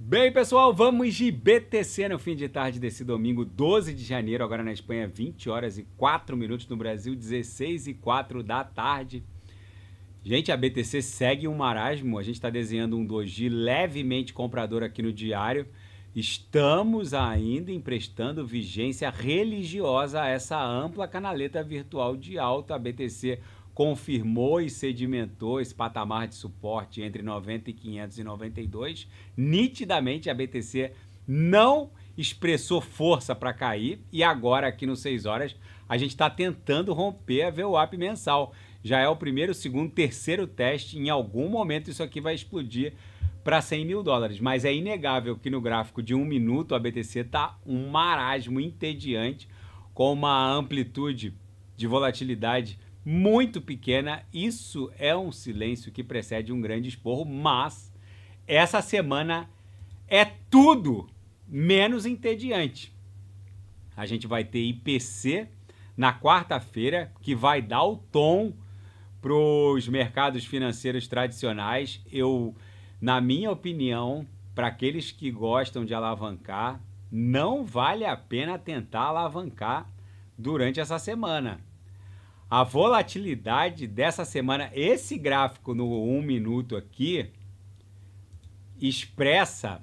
Bem, pessoal, vamos de BTC no fim de tarde desse domingo, 12 de janeiro, agora na Espanha, 20 horas e 4 minutos, no Brasil, 16 e 4 da tarde. Gente, a BTC segue um marasmo, a gente está desenhando um doji levemente comprador aqui no diário. Estamos ainda emprestando vigência religiosa a essa ampla canaleta virtual de alta. A BTC confirmou e sedimentou esse patamar de suporte entre 90 e 592. Nitidamente a BTC não expressou força para cair e agora aqui no 6 horas a gente está tentando romper a VWAP mensal. Já é o primeiro, segundo, terceiro teste. Em algum momento isso aqui vai explodir para 100 mil dólares. Mas é inegável que no gráfico de 1 minuto a BTC está um marasmo entediante, com uma amplitude de volatilidade muito pequena. Isso é um silêncio que precede um grande esporro, mas essa semana é tudo menos entediante. A gente vai ter IPC na quarta-feira, que vai dar o tom para os mercados financeiros tradicionais. Na minha opinião, para aqueles que gostam de alavancar, não vale a pena tentar alavancar durante essa semana. A volatilidade dessa semana, esse gráfico no 1 minuto aqui, expressa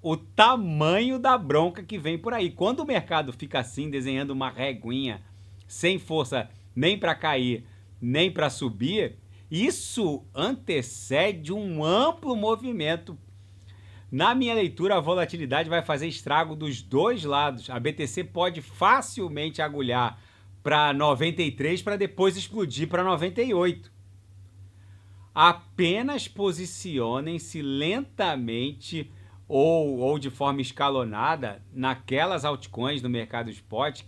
o tamanho da bronca que vem por aí. Quando o mercado fica assim, desenhando uma reguinha, sem força nem para cair, nem para subir, isso antecede um amplo movimento. Na minha leitura, a volatilidade vai fazer estrago dos dois lados. A BTC pode facilmente agulhar para 93 para depois explodir para 98. Apenas posicionem-se lentamente ou de forma escalonada naquelas altcoins do mercado spot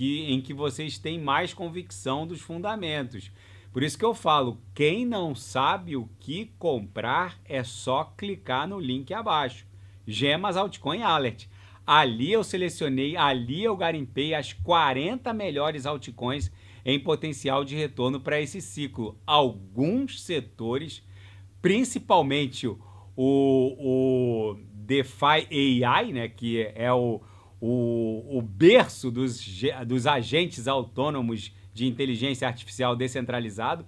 em que vocês têm mais convicção dos fundamentos. Por isso que eu falo, quem não sabe o que comprar é só clicar no link abaixo. Gemas Altcoin Alert. Ali eu selecionei, ali eu garimpei as 40 melhores altcoins em potencial de retorno para esse ciclo. Alguns setores, principalmente o DeFi AI, né, que é o berço dos agentes autônomos de inteligência artificial descentralizado,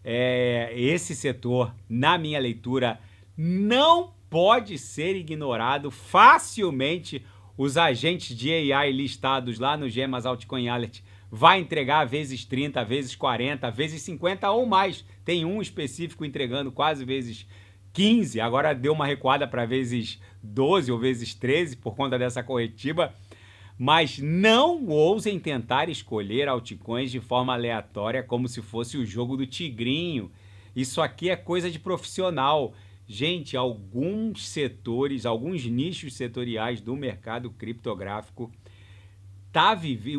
esse setor, na minha leitura, não pode ser ignorado. Facilmente os agentes de AI listados lá no Gemas Altcoin Alert vai entregar vezes 30, vezes 40, vezes 50 ou mais. Tem um específico entregando quase vezes 15, agora deu uma recuada para vezes 12 ou vezes 13 por conta dessa corretiva. Mas não ousem tentar escolher altcoins de forma aleatória como se fosse o jogo do tigrinho. Isso aqui é coisa de profissional. Gente, alguns setores, alguns nichos setoriais do mercado criptográfico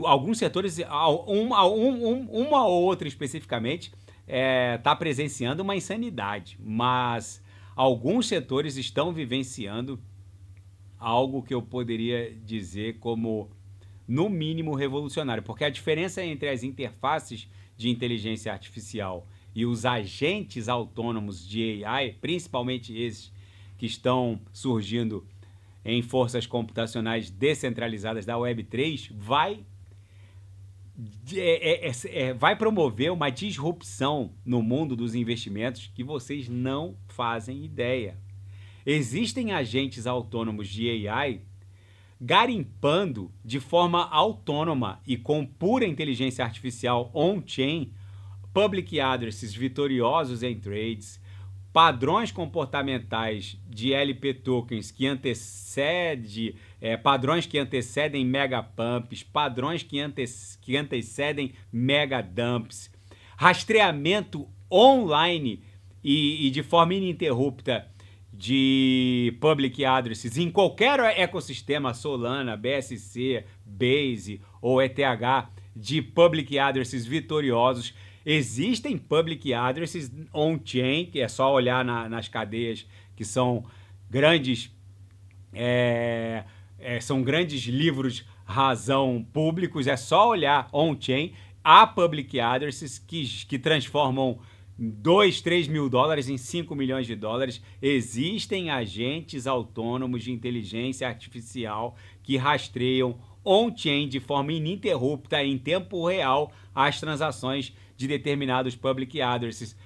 alguns setores, uma ou outra especificamente, está presenciando uma insanidade, mas alguns setores estão vivenciando algo que eu poderia dizer como, no mínimo, revolucionário, porque a diferença entre as interfaces de inteligência artificial e os agentes autônomos de AI, principalmente esses que estão surgindo em forças computacionais descentralizadas da Web3, vai promover uma disrupção no mundo dos investimentos que vocês não fazem ideia. Existem agentes autônomos de AI garimpando de forma autônoma e com pura inteligência artificial on-chain public addresses vitoriosos em trades, padrões comportamentais de LP tokens que padrões que antecedem mega pumps, padrões que antecedem mega dumps, rastreamento online e de forma ininterrupta de public addresses em qualquer ecossistema, Solana, BSC, Base ou ETH, de public addresses vitoriosos. Existem public addresses on-chain, que é só olhar nas cadeias, que são grandes, são grandes livros razão públicos, é só olhar on-chain. Há public addresses que transformam 2, 3 mil dólares, em 5 milhões de dólares. Existem agentes autônomos de inteligência artificial que rastreiam on-chain de forma ininterrupta, em tempo real, as transações de determinados public addresses,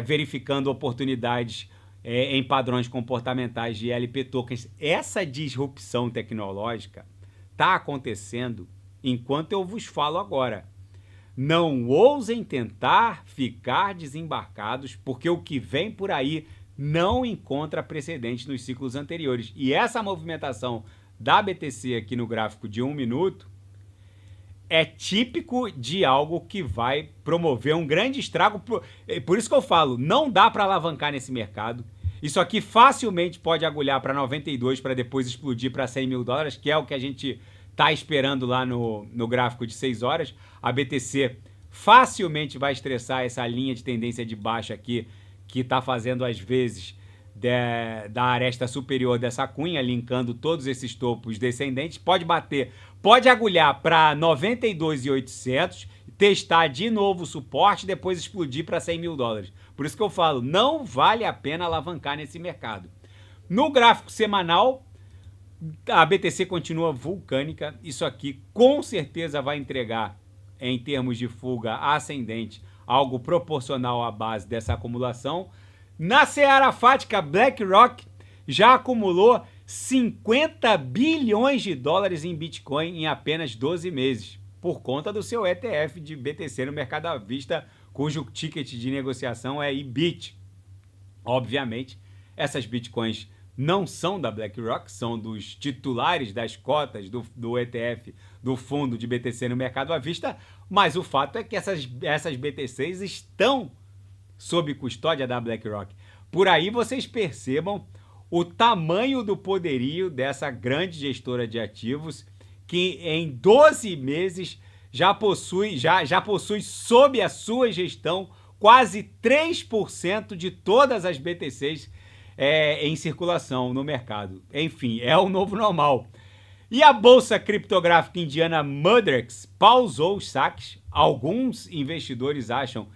verificando oportunidades em padrões comportamentais de LP tokens. Essa disrupção tecnológica está acontecendo enquanto eu vos falo agora. Não ousem tentar ficar desembarcados, porque o que vem por aí não encontra precedente nos ciclos anteriores. E essa movimentação da BTC aqui no gráfico de 1 minuto é típico de algo que vai promover um grande estrago. Por isso que eu falo, não dá para alavancar nesse mercado. Isso aqui facilmente pode agulhar para 92 para depois explodir para 100 mil dólares, que é o que a gente está esperando lá no gráfico de 6 horas. A BTC facilmente vai estressar essa linha de tendência de baixa aqui, que está fazendo às vezes da aresta superior dessa cunha, linkando todos esses topos descendentes. Pode bater, pode agulhar para 92.800, testar de novo o suporte, depois explodir para 100 mil dólares. Por isso que eu falo, não vale a pena alavancar nesse mercado. No gráfico semanal, a BTC continua vulcânica. Isso aqui com certeza vai entregar, em termos de fuga ascendente, algo proporcional à base dessa acumulação. Na seara fática, BlackRock já acumulou 50 bilhões de dólares em Bitcoin em apenas 12 meses, por conta do seu ETF de BTC no mercado à vista, cujo ticket de negociação é IBIT. Obviamente, essas Bitcoins não são da BlackRock, são dos titulares das cotas do ETF do fundo de BTC no mercado à vista, mas o fato é que essas BTCs estão sob custódia da BlackRock. Por aí vocês percebam o tamanho do poderio dessa grande gestora de ativos, que em 12 meses já possui sob a sua gestão quase 3% de todas as BTCs em circulação no mercado. Enfim, é o novo normal. E a bolsa criptográfica indiana Mudrex pausou os saques. Alguns investidores acham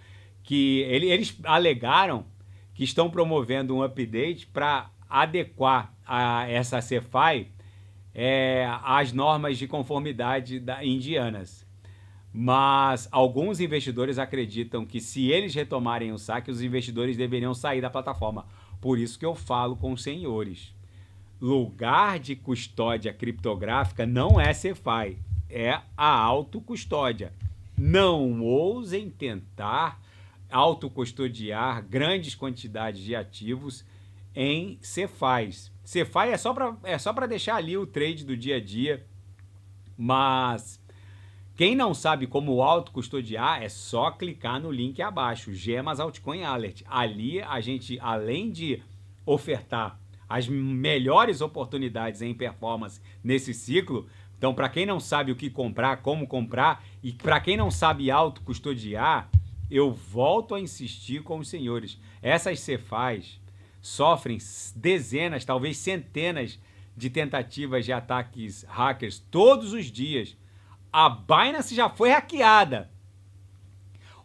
que eles alegaram que estão promovendo um update para adequar essa CeFi às normas de conformidade indianas. Mas alguns investidores acreditam que se eles retomarem o saque, os investidores deveriam sair da plataforma. Por isso que eu falo com os senhores. Lugar de custódia criptográfica não é CeFi, é a autocustódia. Não ousem tentar autocustodiar grandes quantidades de ativos em CeFis. CeFi é só para deixar ali o trade do dia a dia, mas quem não sabe como autocustodiar é só clicar no link abaixo, Gemas Altcoin Alert. Ali a gente, além de ofertar as melhores oportunidades em performance nesse ciclo, então para quem não sabe o que comprar, como comprar, e para quem não sabe autocustodiar, eu volto a insistir com os senhores. Essas CeFis sofrem dezenas, talvez centenas de tentativas de ataques hackers todos os dias. A Binance já foi hackeada.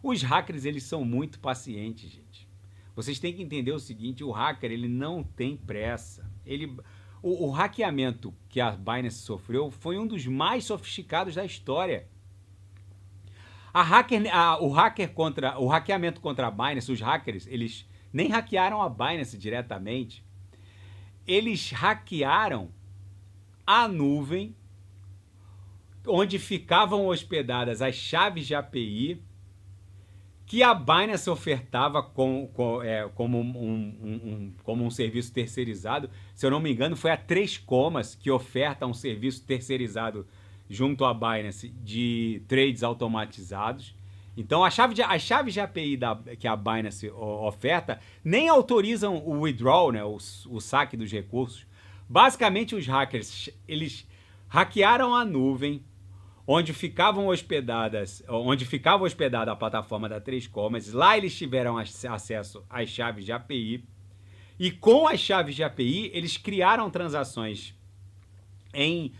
Os hackers, eles são muito pacientes, gente. Vocês têm que entender o seguinte, o hacker, ele não tem pressa. O hackeamento que a Binance sofreu foi um dos mais sofisticados da história. O hackeamento contra a Binance, os hackers, eles nem hackearam a Binance diretamente. Eles hackearam a nuvem onde ficavam hospedadas as chaves de API que a Binance ofertava como um serviço terceirizado. Se eu não me engano, foi a 3 Comas que oferta um serviço terceirizado junto à Binance de trades automatizados. Então, as chaves de API que a Binance oferta nem autorizam o withdrawal, né, o saque dos recursos. Basicamente, os hackers, eles hackearam a nuvem onde ficava hospedada a plataforma da 3 Comas. Lá eles tiveram acesso às chaves de API. E com as chaves de API, eles criaram transações em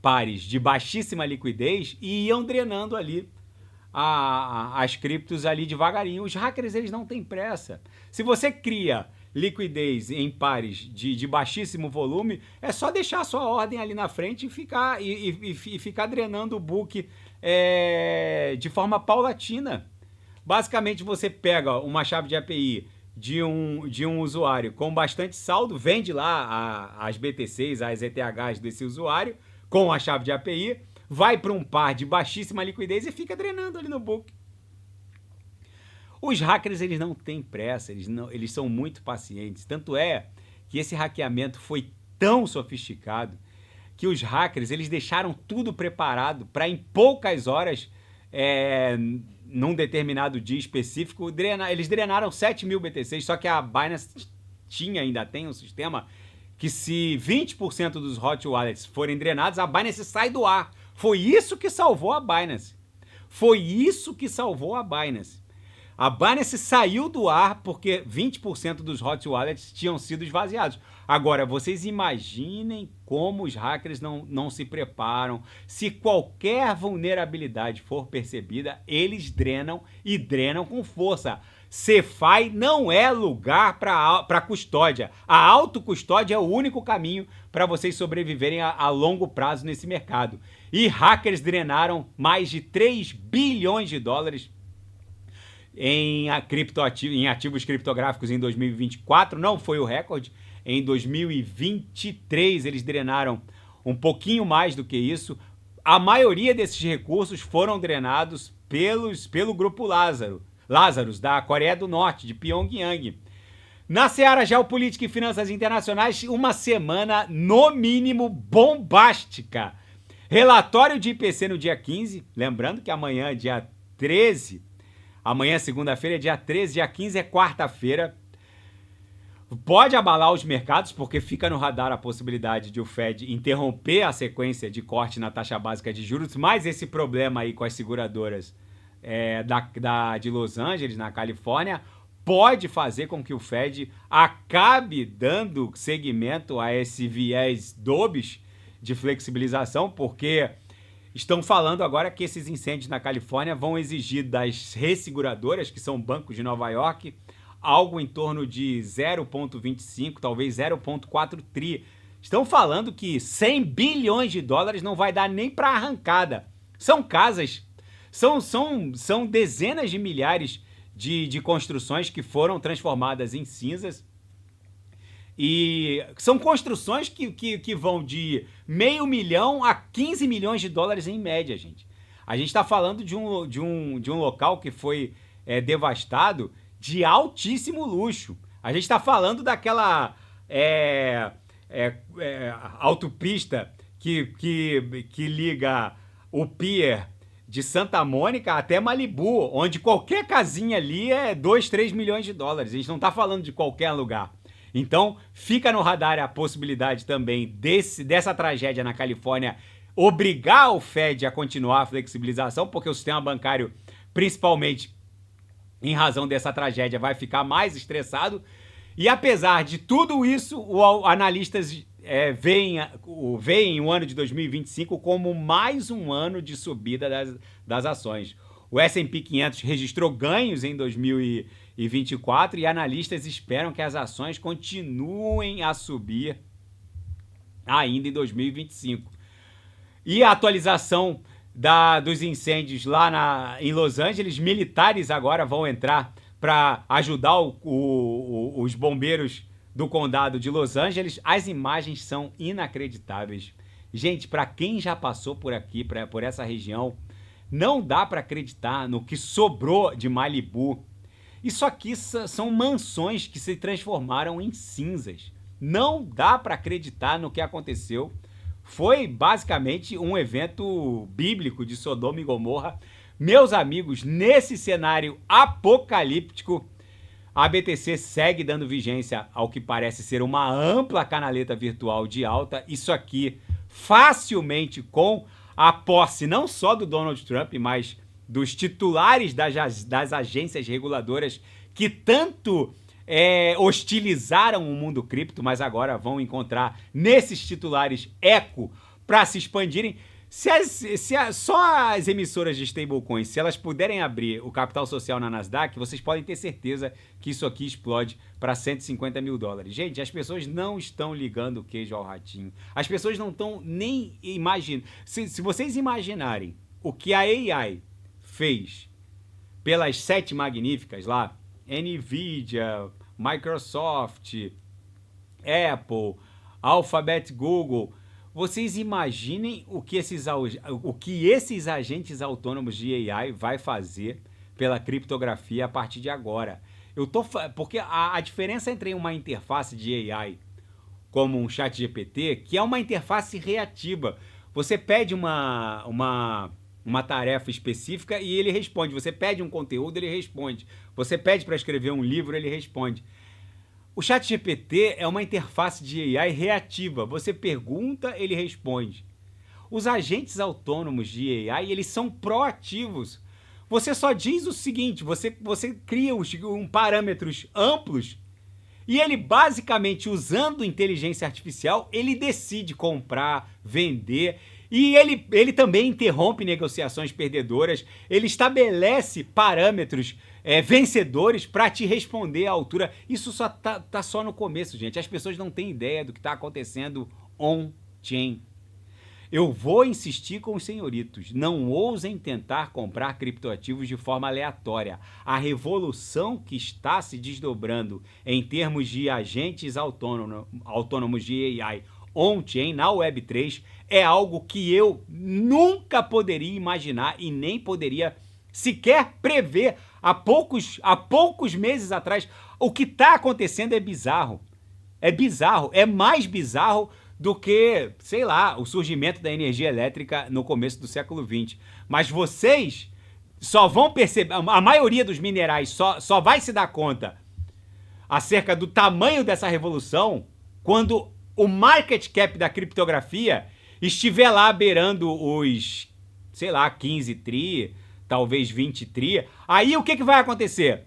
pares de baixíssima liquidez e iam drenando ali as criptos ali devagarinho. Os hackers, eles não têm pressa. Se você cria liquidez em pares de baixíssimo volume, é só deixar a sua ordem ali na frente e ficar drenando o book de forma paulatina. Basicamente, você pega uma chave de API de um usuário com bastante saldo, vende lá as BTCs, as ETHs desse usuário com a chave de API, vai para um par de baixíssima liquidez e fica drenando ali no book. Os hackers, eles não têm pressa, eles são muito pacientes. Tanto é que esse hackeamento foi tão sofisticado que os hackers, eles deixaram tudo preparado para em poucas horas, num determinado dia específico, eles drenaram 7 mil BTCs, só que a Binance ainda tem um sistema que se 20% dos hot wallets forem drenados, a Binance sai do ar. Foi isso que salvou a Binance. Foi isso que salvou a Binance. A Binance saiu do ar porque 20% dos hot wallets tinham sido esvaziados. Agora, vocês imaginem como os hackers não se preparam. Se qualquer vulnerabilidade for percebida, eles drenam e drenam com força. CeFi não é lugar para custódia. A autocustódia é o único caminho para vocês sobreviverem a longo prazo nesse mercado. E hackers drenaram mais de 3 bilhões de dólares em ativos criptográficos em 2024, não foi o recorde. Em 2023 eles drenaram um pouquinho mais do que isso. A maioria desses recursos foram drenados pelo grupo Lazarus, da Coreia do Norte, de Pyongyang. Na seara geopolítica e finanças internacionais, uma semana no mínimo bombástica. Relatório de IPC no dia 15, lembrando que amanhã é dia 13, amanhã, segunda-feira, é dia 13, dia 15 é quarta-feira. Pode abalar os mercados, porque fica no radar a possibilidade de o Fed interromper a sequência de corte na taxa básica de juros, mas esse problema aí com as seguradoras de Los Angeles, na Califórnia, pode fazer com que o Fed acabe dando seguimento a esse viés dovish de flexibilização, porque estão falando agora que esses incêndios na Califórnia vão exigir das resseguradoras, que são bancos de Nova York, algo em torno de 0,25, talvez 0,4 tri. Estão falando que 100 bilhões de dólares não vai dar nem para arrancada. São casas, são dezenas de milhares de construções que foram transformadas em cinzas. E são construções que vão de meio milhão a 15 milhões de dólares em média, gente. A gente está falando de um local que foi devastado de altíssimo luxo. A gente está falando daquela autopista que liga o pier de Santa Mônica até Malibu, onde qualquer casinha ali é 2, 3 milhões de dólares. A gente não está falando de qualquer lugar. Então, fica no radar a possibilidade também dessa tragédia na Califórnia obrigar o Fed a continuar a flexibilização, porque o sistema bancário, principalmente em razão dessa tragédia, vai ficar mais estressado. E apesar de tudo isso, analistas veem o ano de 2025 como mais um ano de subida das ações. O S&P 500 registrou ganhos em 2024 e analistas esperam que as ações continuem a subir ainda em 2025. E a atualização dos incêndios lá em Los Angeles, militares agora vão entrar para ajudar os bombeiros do condado de Los Angeles. As imagens são inacreditáveis. Gente, para quem já passou por aqui, por essa região, não dá para acreditar no que sobrou de Malibu. Isso aqui são mansões que se transformaram em cinzas. Não dá para acreditar no que aconteceu. Foi basicamente um evento bíblico de Sodoma e Gomorra. Meus amigos, nesse cenário apocalíptico, a BTC segue dando vigência ao que parece ser uma ampla canaleta virtual de alta. Isso aqui facilmente com a posse não só do Donald Trump, mas dos titulares das agências reguladoras que tanto hostilizaram o mundo cripto, mas agora vão encontrar nesses titulares eco para se expandirem. Só as emissoras de stablecoins, se elas puderem abrir o capital social na Nasdaq, vocês podem ter certeza que isso aqui explode para 150 mil dólares. Gente, as pessoas não estão ligando o queijo ao ratinho. As pessoas não estão nem imaginando. Se vocês imaginarem o que a AI fez pelas 7 magníficas lá, Nvidia, Microsoft, Apple, Alphabet, Google, vocês imaginem o que esses agentes autônomos de AI vai fazer pela criptografia a partir de agora. Porque a diferença entre uma interface de AI como um chat GPT, que é uma interface reativa. Você pede uma tarefa específica e ele responde. Você pede um conteúdo, ele responde. Você pede para escrever um livro, ele responde. O ChatGPT é uma interface de AI reativa. Você pergunta, ele responde. Os agentes autônomos de AI, eles são proativos. Você só diz o seguinte, você cria parâmetros amplos e ele basicamente, usando inteligência artificial, ele decide comprar, vender e ele também interrompe negociações perdedoras, ele estabelece parâmetros vencedores para te responder à altura. Isso só tá só no começo, gente. As pessoas não têm ideia do que está acontecendo on-chain. Eu vou insistir com os senhoritos, não ousem tentar comprar criptoativos de forma aleatória. A revolução que está se desdobrando em termos de agentes autônomos de AI on-chain na Web3 é algo que eu nunca poderia imaginar e nem poderia sequer prever há poucos meses atrás. O que está acontecendo é bizarro. É bizarro, é mais bizarro do que, sei lá, o surgimento da energia elétrica no começo do século XX. Mas vocês só vão perceber, a maioria dos minerais só vai se dar conta acerca do tamanho dessa revolução quando o market cap da criptografia estiver lá beirando os, sei lá, 15 tri, talvez 20 tri. Aí o que vai acontecer?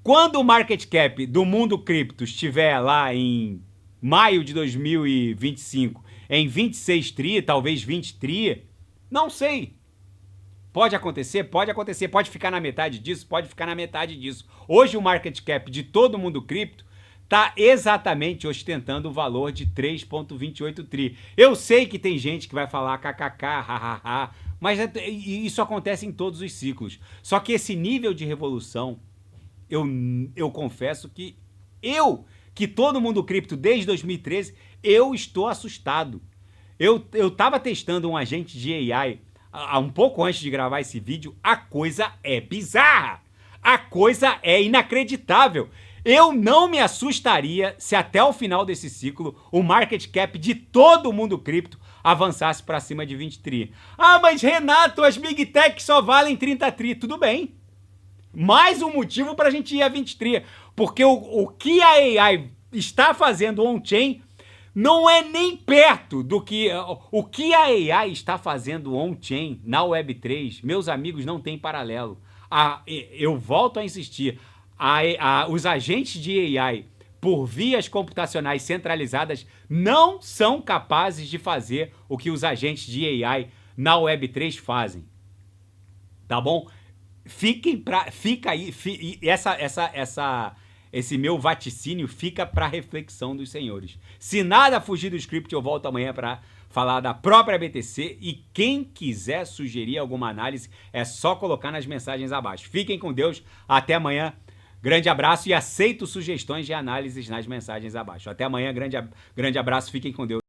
Quando o market cap do mundo cripto estiver lá em maio de 2025 em 26 tri, talvez 20 tri, não sei. Pode acontecer, pode ficar na metade disso, pode ficar na metade disso. Hoje o market cap de todo mundo cripto está exatamente ostentando o valor de 3,28 tri. Eu sei que tem gente que vai falar kkk, hahaha, mas isso acontece em todos os ciclos. Só que esse nível de revolução, eu confesso que todo mundo cripto desde 2013, eu estou assustado. Eu estava testando um agente de AI um pouco antes de gravar esse vídeo. A coisa é bizarra. A coisa é inacreditável. Eu não me assustaria se até o final desse ciclo o market cap de todo mundo cripto avançasse para cima de 20 tri. Ah, mas Renato, as Big Tech só valem 30 tri. Tudo bem. Mais um motivo para a gente ir a 20 tri. Porque o que a AI está fazendo on-chain não é nem perto do que... O que a AI está fazendo on-chain na Web3, meus amigos, não tem paralelo. Eu volto a insistir. Os agentes de AI, por vias computacionais centralizadas, não são capazes de fazer o que os agentes de AI na Web3 fazem. Tá bom? Esse meu vaticínio fica para reflexão dos senhores. Se nada fugir do script, eu volto amanhã para falar da própria BTC e quem quiser sugerir alguma análise é só colocar nas mensagens abaixo. Fiquem com Deus, até amanhã, grande abraço e aceito sugestões de análises nas mensagens abaixo. Até amanhã, grande abraço, fiquem com Deus.